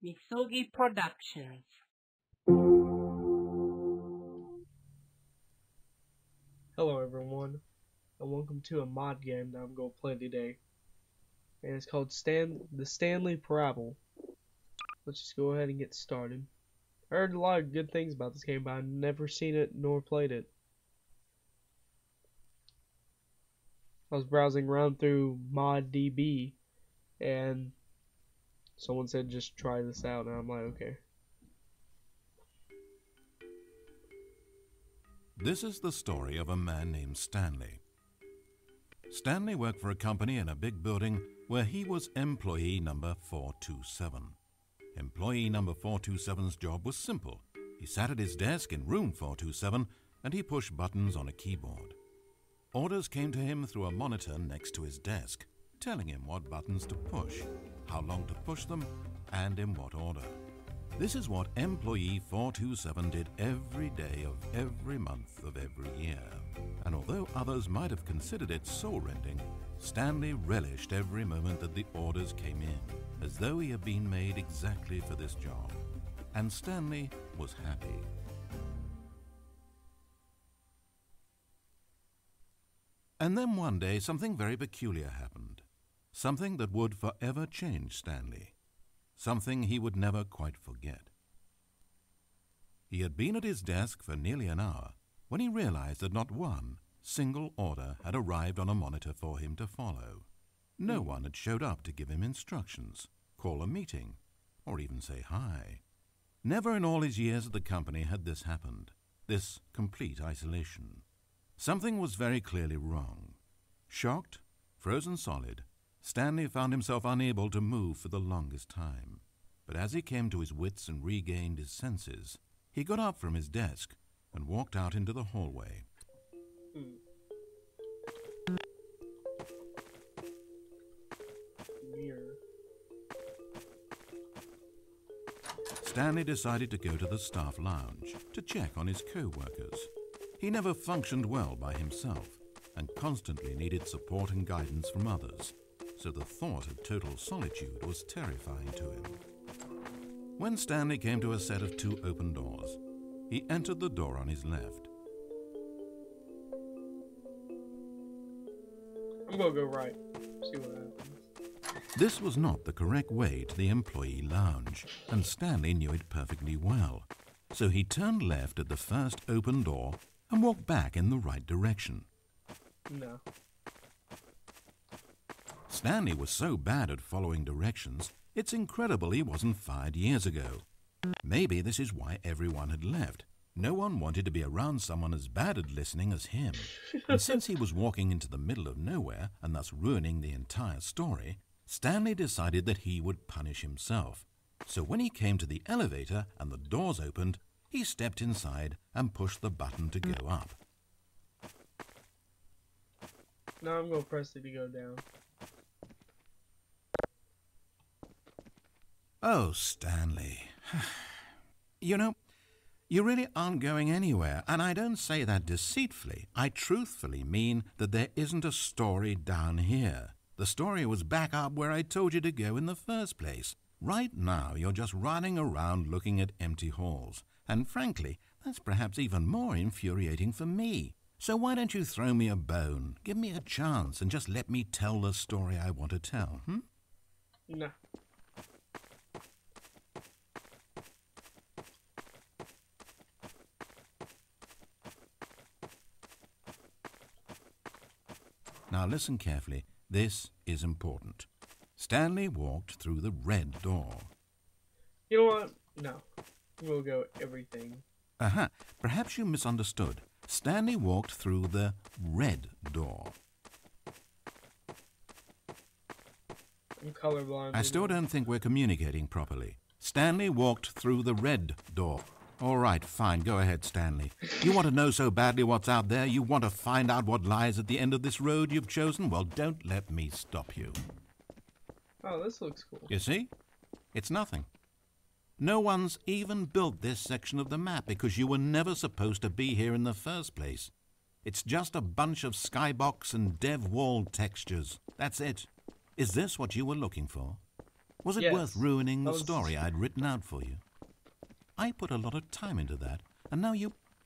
Misogi Productions. Hello everyone, and welcome to a mod game that I'm going to play today. And it's called the Stanley Parable. Let's just go ahead and get started. I heard a lot of good things about this game, but I've never seen it nor played it. I was browsing around through ModDB, and someone said just try this out, and I'm like, okay. This is the story of a man named Stanley. Stanley worked for a company in a big building where he was employee number 427. Employee number 427's job was simple. He sat at his desk in room 427 and he pushed buttons on a keyboard. Orders came to him through a monitor next to his desk, telling him what buttons to push, how long to push them, and in what order. This is what employee 427 did every day of every month of every year. And although others might have considered it soul-rending, Stanley relished every moment that the orders came in, as though he had been made exactly for this job. And Stanley was happy. And then one day something very peculiar happened. Something that would forever change Stanley. Something he would never quite forget. He had been at his desk for nearly an hour when he realized that not one single order had arrived on a monitor for him to follow. No one had showed up to give him instructions, call a meeting, or even say hi. Never in all his years at the company had this happened, this complete isolation. Something was very clearly wrong. Shocked, frozen solid, Stanley found himself unable to move for the longest time. But as he came to his wits and regained his senses, he got up from his desk and walked out into the hallway. Mirror. Stanley decided to go to the staff lounge to check on his co-workers. He never functioned well by himself and constantly needed support and guidance from others, so the thought of total solitude was terrifying to him. When Stanley came to a set of two open doors, he entered the door on his left. I'm going to go right, see what happens. This was not the correct way to the employee lounge, and Stanley knew it perfectly well. So he turned left at the first open door and walked back in the right direction. No. Stanley was so bad at following directions, it's incredible he wasn't fired years ago. Maybe this is why everyone had left. No one wanted to be around someone as bad at listening as him. And since he was walking into the middle of nowhere and thus ruining the entire story, Stanley decided that he would punish himself. So when he came to the elevator and the doors opened, he stepped inside and pushed the button to go up. Now I'm going to press it to go down. Oh, Stanley. You know, you really aren't going anywhere, and I don't say that deceitfully. I truthfully mean that there isn't a story down here. The story was back up where I told you to go in the first place. Right now, you're just running around looking at empty halls. And frankly, that's perhaps even more infuriating for me. So why don't you throw me a bone, give me a chance, and just let me tell the story I want to tell, No. Now listen carefully. This is important. Stanley walked through the red door. You know what? No. We'll go everything. Aha, perhaps you misunderstood. Stanley walked through the red door. I'm colorblind. I still don't think we're communicating properly. Stanley walked through the red door. All right, fine, go ahead, Stanley. You want to know so badly what's out there? You want to find out what lies at the end of this road you've chosen? Well, don't let me stop you. Oh, this looks cool. You see? It's nothing. No one's even built this section of the map because you were never supposed to be here in the first place. It's just a bunch of skybox and dev wall textures. That's it. Is this what you were looking for? Was it Yes, worth ruining the that was- story I'd written out for you? I put a lot of time into that, and now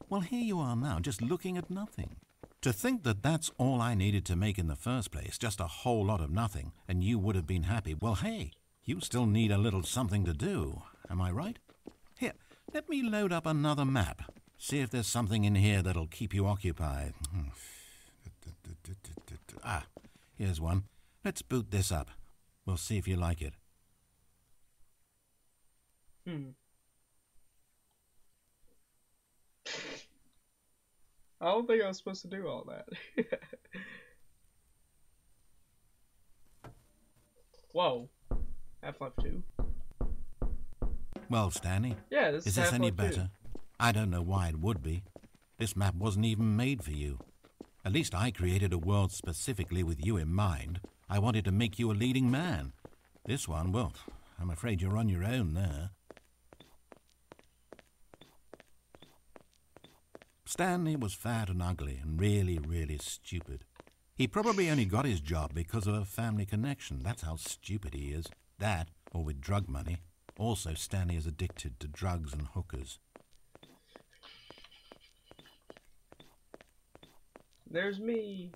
well, here you are now, just looking at nothing. To think that that's all I needed to make in the first place, just a whole lot of nothing, and you would have been happy. Well, hey, you still need a little something to do, am I right? Here, let me load up another map. See if there's something in here that'll keep you occupied. Ah, here's one. Let's boot this up. We'll see if you like it. I don't think I was supposed to do all that. Whoa. Half-Life 2. Well, Stanley, Yeah, this is is this any Half-Life 2. better? I don't know why it would be. This map wasn't even made for you. At least I created a world specifically with you in mind. I wanted to make you a leading man. This one, well, I'm afraid you're on your own there. Stanley was fat and ugly and really, really stupid. He probably only got his job because of a family connection. That's how stupid he is. That, or with drug money. Also, Stanley is addicted to drugs and hookers. There's me.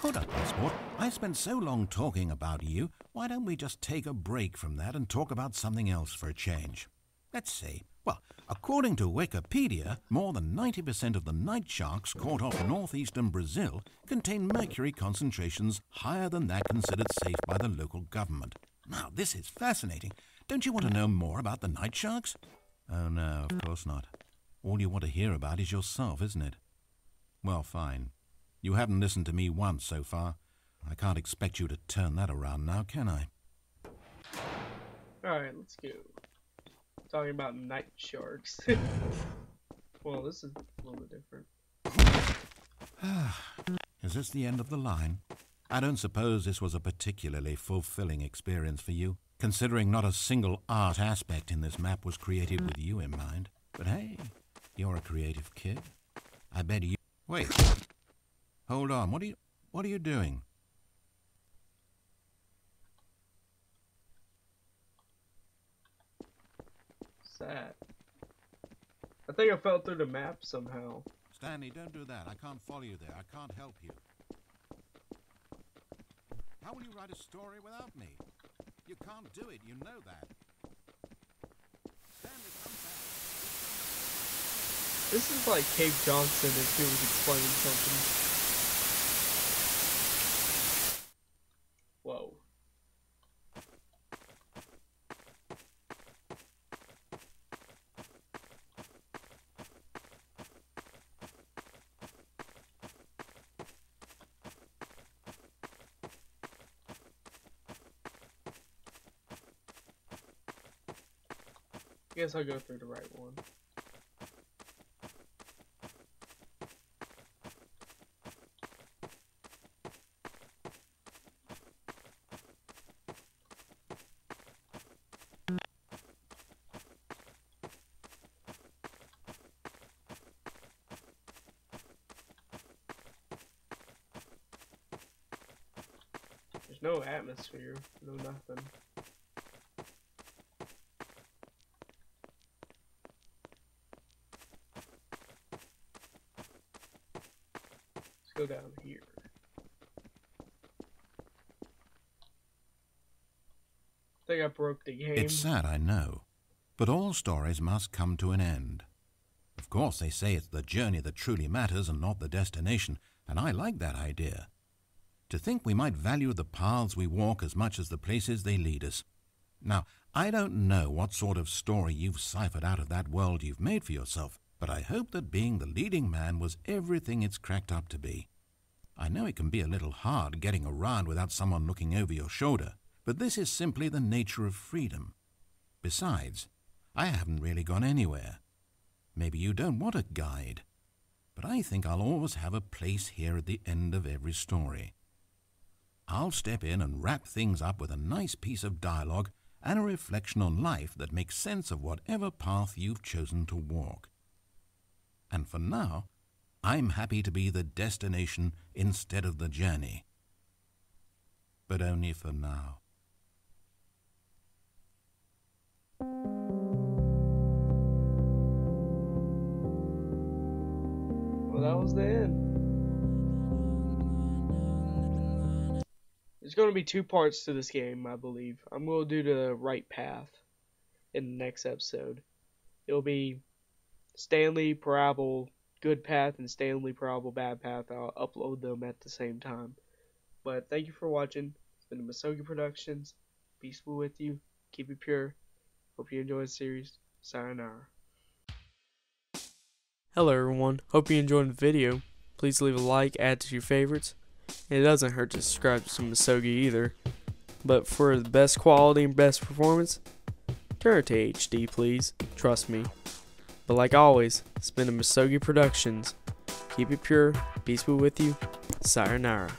Hold up, sport. I spent so long talking about you. Why don't we just take a break from that and talk about something else for a change? Let's see. Well, according to Wikipedia, more than 90% of the night sharks caught off northeastern Brazil contain mercury concentrations higher than that considered safe by the local government. Now, this is fascinating. Don't you want to know more about the night sharks? Oh, no, of course not. All you want to hear about is yourself, isn't it? Well, fine. You haven't listened to me once so far. I can't expect you to turn that around now, can I? Alright, let's go. Talking about night sharks. Well, this is a little bit different. Is this the end of the line? I don't suppose this was a particularly fulfilling experience for you, considering not a single art aspect in this map was created with you in mind. But hey, you're a creative kid. I bet you... Wait. Hold on. What are you doing? Sad. I think I fell through the map somehow. Stanley, don't do that. I can't follow you there. I can't help you. How will you write a story without me? You can't do it. You know that. Stanley, come back. This is like Cave Johnson if he was explaining something. Whoa. Guess I'll go through the right one. There's no atmosphere, no nothing. Let's go down here. I think I broke the game. It's sad, I know, but all stories must come to an end. Of course, they say it's the journey that truly matters and not the destination, and I like that idea. To think we might value the paths we walk as much as the places they lead us. Now, I don't know what sort of story you've ciphered out of that world you've made for yourself, but I hope that being the leading man was everything it's cracked up to be. I know it can be a little hard getting around without someone looking over your shoulder, but this is simply the nature of freedom. Besides, I haven't really gone anywhere. Maybe you don't want a guide, but I think I'll always have a place here at the end of every story. I'll step in and wrap things up with a nice piece of dialogue and a reflection on life that makes sense of whatever path you've chosen to walk. And for now, I'm happy to be the destination instead of the journey. But only for now. Well, that was the end. There's going to be 2 parts to this game, I believe. I'm going to do the right path in the next episode. It'll be Stanley Parable good path and Stanley Parable bad path. I'll upload them at the same time. But thank you for watching. It's been the Misogi Productions. Peace be with you. Keep it pure. Hope you enjoy the series. Sayonara. Hello everyone. Hope you enjoyed the video. Please leave a like, add to your favorites. And it doesn't hurt to subscribe to Misogi either. But for the best quality and best performance, turn it to HD please. Trust me. But like always, it's been the Misogi Productions. Keep it pure. Peace be with you. Sayonara.